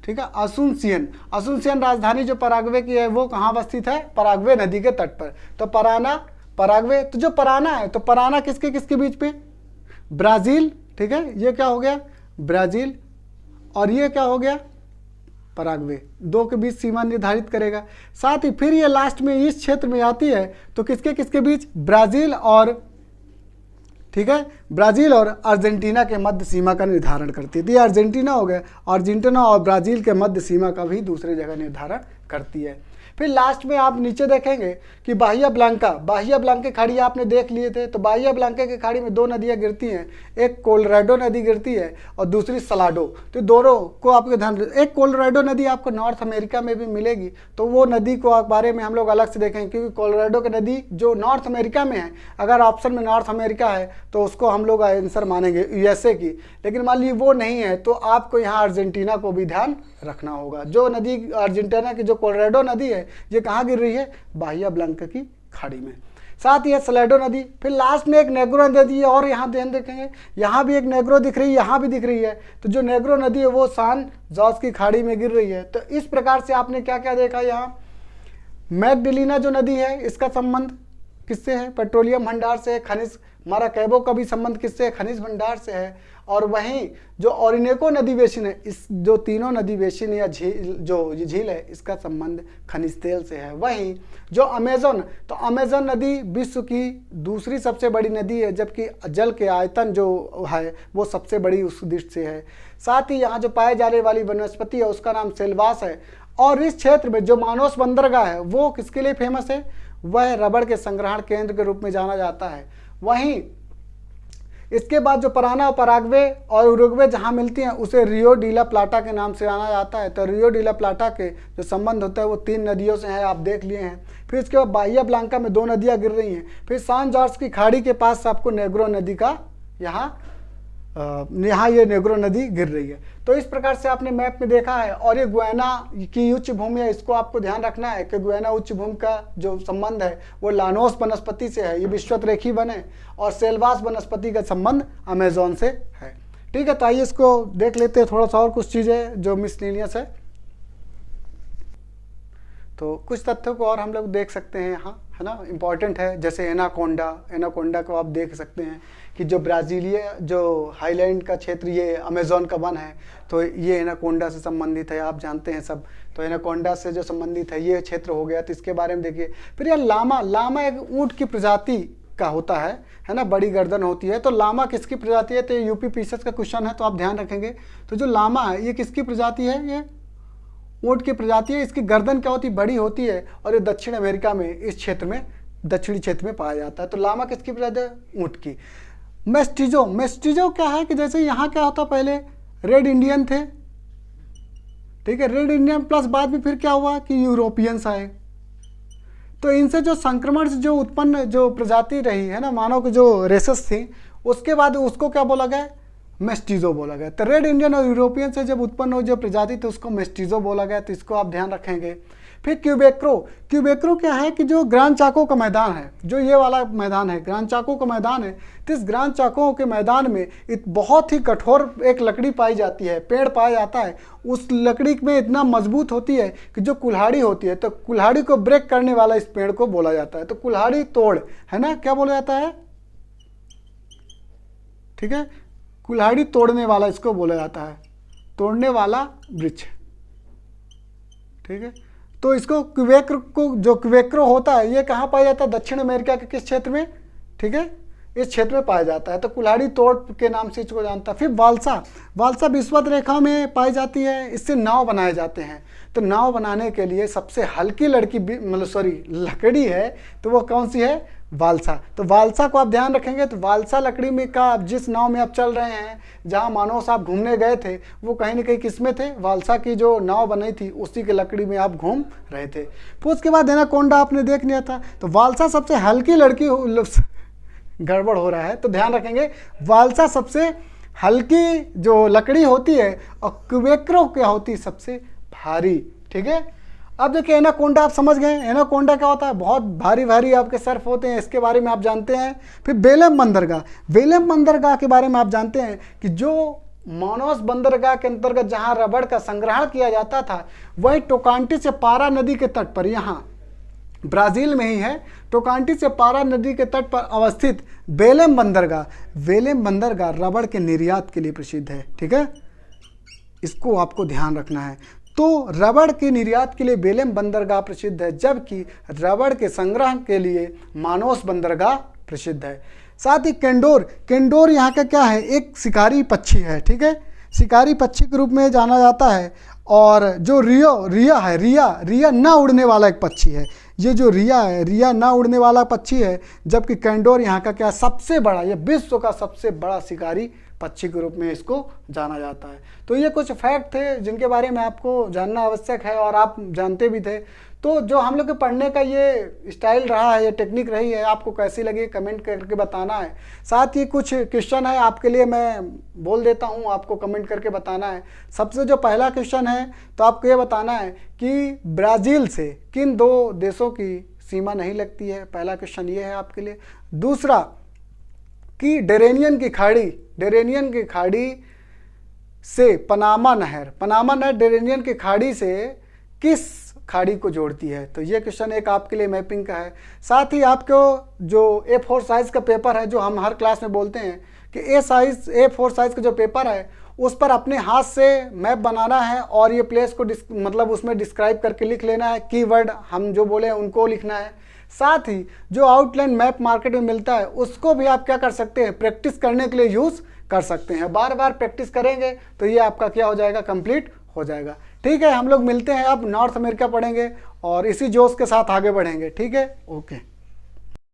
Speaker 1: ठीक है। असूसियन राजधानी जो पराग्वे की है वो कहाँ अवस्थित है? पराग्वे नदी के तट पर। तो पराग्वे, तो जो पराना है, तो पराना किसके किसके बीच पे? ब्राजील, ठीक है। ये क्या हो गया? ब्राजील, और ये क्या हो गया? पराग्वे। दो के बीच सीमा निर्धारित करेगा। साथ ही फिर ये लास्ट में इस क्षेत्र में आती है तो किसके किसके बीच? ब्राजील और, ठीक है, ब्राजील और अर्जेंटीना के मध्य सीमा का निर्धारण करती है। तो ये अर्जेंटीना हो गया, अर्जेंटीना और ब्राजील के मध्य सीमा का भी दूसरी जगह निर्धारण करती है। फिर लास्ट में आप नीचे देखेंगे कि बाहिया ब्लांका खाड़ी आपने देख लिए थे। तो बाहिया ब्लांका की खाड़ी में दो नदियां गिरती हैं, एक कोलोराडो नदी गिरती है और दूसरी सलाडो। तो दोनों को आपके ध्यान, एक कोलोराडो नदी आपको नॉर्थ अमेरिका में भी मिलेगी, तो वो नदी को बारे में हम लोग अलग से देखेंगे, क्योंकि कोलोराडो की नदी जो नॉर्थ अमेरिका में है, अगर ऑप्शन में नॉर्थ अमेरिका है तो उसको हम लोग आंसर मानेंगे यूएसए की। लेकिन मान लीजिए वो नहीं है तो आपको यहाँ अर्जेंटीना को भी ध्यान रखना होगा। जो नदी अर्जेंटीना की जो कोलोराडो नदी है ये कहाँ गिर रही है? बाहिया ब्लांका की खाड़ी में। साथ ही है सलाडो नदी। फिर लास्ट में एक नेग्रो नदी है, और यहाँ ध्यान रखेंगे यहाँ भी एक नेग्रो दिख रही है, यहाँ भी दिख रही है। तो जो नेग्रो नदी है वो सान जॉर्ज की खाड़ी में गिर रही है। तो इस प्रकार से आपने क्या क्या देखा यहाँ? मैगडेलिना जो नदी है इसका संबंध किससे है? पेट्रोलियम भंडार से है, खनिज। माराकैबो का भी संबंध किससे है? खनिज भंडार से है। और वहीं जो ओरिनेको नदी बेसिन है, इस जो तीनों नदी बेसिन या झील है इसका संबंध खनिज तेल से है। वहीं जो अमेजन, तो अमेजन नदी विश्व की दूसरी सबसे बड़ी नदी है, जबकि जल के आयतन जो है वो सबसे बड़ी उस दृष्टि से है। साथ ही यहाँ जो पाए जाने वाली वनस्पति है उसका नाम सेलवास है। और इस क्षेत्र में जो मानोस बंदरगाह है वो किसके लिए फेमस है? वह रबड़ के संग्रहण केंद्र के रूप में जाना जाता है। वहीं इसके बाद जो पराना, पराग्वे और उरुग्वे जहाँ मिलती हैं उसे रियो डी ला प्लाटा के नाम से जाना जाता है। तो रियो डी ला प्लाटा के जो संबंध होता है वो तीन नदियों से है, आप देख लिए हैं। फिर इसके बाद बाहिया ब्लांका में दो नदियाँ गिर रही हैं। फिर सान जॉर्ज की खाड़ी के पास आपको नेग्रो नदी का यहाँ ये नेग्रो नदी गिर रही है। तो इस प्रकार से आपने मैप में देखा है। और ये गुयाना की उच्च भूमि है, इसको आपको ध्यान रखना है कि गुयाना उच्च भूमि का जो संबंध है वो लानोस वनस्पति से है, ये विषुवत-रेखी वन है। और सेल्वास वनस्पति का संबंध अमेजोन से है। ठीक है, तो आइए इसको देख लेते हैं थोड़ा सा और कुछ चीज़ें जो मिसलेनियस है। तो कुछ तथ्यों को और हम लोग देख सकते हैं यहाँ, है ना, इम्पॉर्टेंट है। जैसे एनाकोंडा को आप देख सकते हैं कि जो ब्राज़ीलिया जो हाईलैंड का क्षेत्र ये अमेज़न का वन है, तो ये एनाकोंडा से संबंधित है, आप जानते हैं सब। तो एनाकोंडा से जो संबंधित है ये क्षेत्र हो गया, तो इसके बारे में देखिए। फिर यह लामा एक ऊँट की प्रजाति का होता है ना, बड़ी गर्दन होती है। तो लामा किसकी प्रजाति है? तो ये यूपी पीसीएस का क्वेश्चन है, तो आप ध्यान रखेंगे। तो जो लामा है ये किसकी प्रजाति है? ये ऊँट की प्रजाति है। इसकी गर्दन क्या होती है? बड़ी होती है। और ये दक्षिण अमेरिका में इस क्षेत्र में, दक्षिणी क्षेत्र में पाया जाता है। तो लामा किसकी प्रजाति है? ऊँट की। मेस्टिजो क्या है कि जैसे यहाँ क्या होता, पहले रेड इंडियन थे, ठीक है, रेड इंडियन प्लस बाद में फिर क्या हुआ कि यूरोपियंस आए। तो इनसे जो संक्रमण से जो उत्पन्न जो प्रजाति रही है ना, मानव की जो रेसेस थी, उसके बाद उसको क्या बोला गया? मेस्टिजो बोला गया। तो रेड इंडियन और यूरोपियन से जब उत्पन्न हो जो प्रजाति थी उसको मेस्टिजो बोला गया। तो इसको आप ध्यान रखेंगे। फिर क्यूबेक्रो क्या है कि जो ग्रांड चाको का मैदान है, जो ये वाला मैदान है, ग्रांड चाको का मैदान है। तो इस ग्रांड चाको के मैदान में बहुत ही कठोर एक लकड़ी पाई जाती है, पेड़ पाया जाता है। उस लकड़ी में इतना मजबूत होती है कि जो कुल्हाड़ी होती है, तो कुल्हाड़ी को ब्रेक करने वाला इस पेड़ को बोला जाता है। तो कुल्हाड़ी तोड़, है ना, क्या बोला जाता है? ठीक है, कुल्हाड़ी तोड़ने वाला इसको बोला जाता है, तोड़ने वाला वृक्ष। ठीक है, तो इसको क्यूबेक्रो होता है, ये कहाँ पाया जाता है? दक्षिण अमेरिका के किस क्षेत्र में? ठीक है, इस क्षेत्र में पाया जाता है। तो कुल्हाड़ी तोड़ के नाम से इसको जानता है। फिर वाल्सा विषुवत रेखा में पाई जाती है। इससे नाव बनाए जाते हैं। तो नाव बनाने के लिए सबसे हल्की लकड़ी है, तो वो कौन सी है? वाल्सा। तो वाल्सा को आप ध्यान रखेंगे। तो वाल्सा लकड़ी में का जिस नाव में आप चल रहे हैं, जहाँ मानोस आप घूमने गए थे, वो कहीं ना कहीं किस में थे? वाल्सा की जो नाव बनी थी उसी के लकड़ी में आप घूम रहे थे। फिर उसके बाद एनाकोंडा आपने देख लिया था। तो वाल्सा सबसे हल्की गड़बड़ हो रहा है। तो ध्यान रखेंगे, बालसा सबसे हल्की जो लकड़ी होती है और क्वेक्रो क्या होती है सबसे भारी। ठीक है, अब देखिए एनाकोंडा आप समझ गए। एनाकोंडा क्या होता है, बहुत भारी भारी आपके सर्फ होते हैं, इसके बारे में आप जानते हैं। फिर बेलम बंदरगाह, बेलम बंदरगाह के बारे में आप जानते हैं कि जो मानोस बंदरगाह के अंतर्गत जहां रबड़ का संग्रहण किया जाता था, वही टोकांटी से पारा नदी के तट पर, यहाँ ब्राजील में ही है, टोकांटी से पारा नदी के तट पर अवस्थित बेलेम बंदरगाह, बेलेम बंदरगाह रबड़ के निर्यात के लिए प्रसिद्ध है। ठीक है, इसको आपको ध्यान रखना है। तो रबड़ के निर्यात के लिए बेलेम बंदरगाह प्रसिद्ध है, जबकि रबड़ के संग्रह के लिए मानोस बंदरगाह प्रसिद्ध है। साथ ही केंडोर, केंडोर यहाँ का क्या है, एक शिकारी पक्षी है। ठीक है, शिकारी पक्षी के रूप में जाना जाता है। और जो रिया है, रिया ना उड़ने वाला एक पक्षी है। ये जो रिया है, रिया ना उड़ने वाला पक्षी है, जबकि केंडोर यहाँ का क्या, सबसे बड़ा, ये विश्व का सबसे बड़ा शिकारी पक्षी के रूप में इसको जाना जाता है। तो ये कुछ फैक्ट थे जिनके बारे में आपको जानना आवश्यक है और आप जानते भी थे। तो जो हम लोग के पढ़ने का ये स्टाइल रहा है, ये टेक्निक रही है, आपको कैसी लगी कमेंट करके बताना है। साथ ही कुछ क्वेश्चन है आपके लिए, मैं बोल देता हूँ, आपको कमेंट करके बताना है। सबसे जो पहला क्वेश्चन है, तो आपको ये बताना है कि ब्राज़ील से किन 2 देशों की सीमा नहीं लगती है। पहला क्वेश्चन ये है आपके लिए। दूसरा कि डेरेनियन की खाड़ी से पनामा नहर डेरेनियन की खाड़ी से किस खाड़ी को जोड़ती है। तो ये क्वेश्चन एक आपके लिए मैपिंग का है। साथ ही आपको जो A4 साइज़ का पेपर है, जो हम हर क्लास में बोलते हैं कि A4 साइज़ का जो पेपर है, उस पर अपने हाथ से मैप बनाना है और ये प्लेस को मतलब उसमें डिस्क्राइब करके लिख लेना है। कीवर्ड हम जो बोले उनको लिखना है। साथ ही जो आउटलाइन मैप मार्केट में मिलता है, उसको भी आप क्या कर सकते हैं, प्रैक्टिस करने के लिए यूज़ कर सकते हैं। बार बार प्रैक्टिस करेंगे तो ये आपका क्या हो जाएगा, कंप्लीट हो जाएगा। ठीक है, हम लोग मिलते हैं, अब नॉर्थ अमेरिका पढ़ेंगे और इसी जोश के साथ आगे बढ़ेंगे। ठीक है, ओके।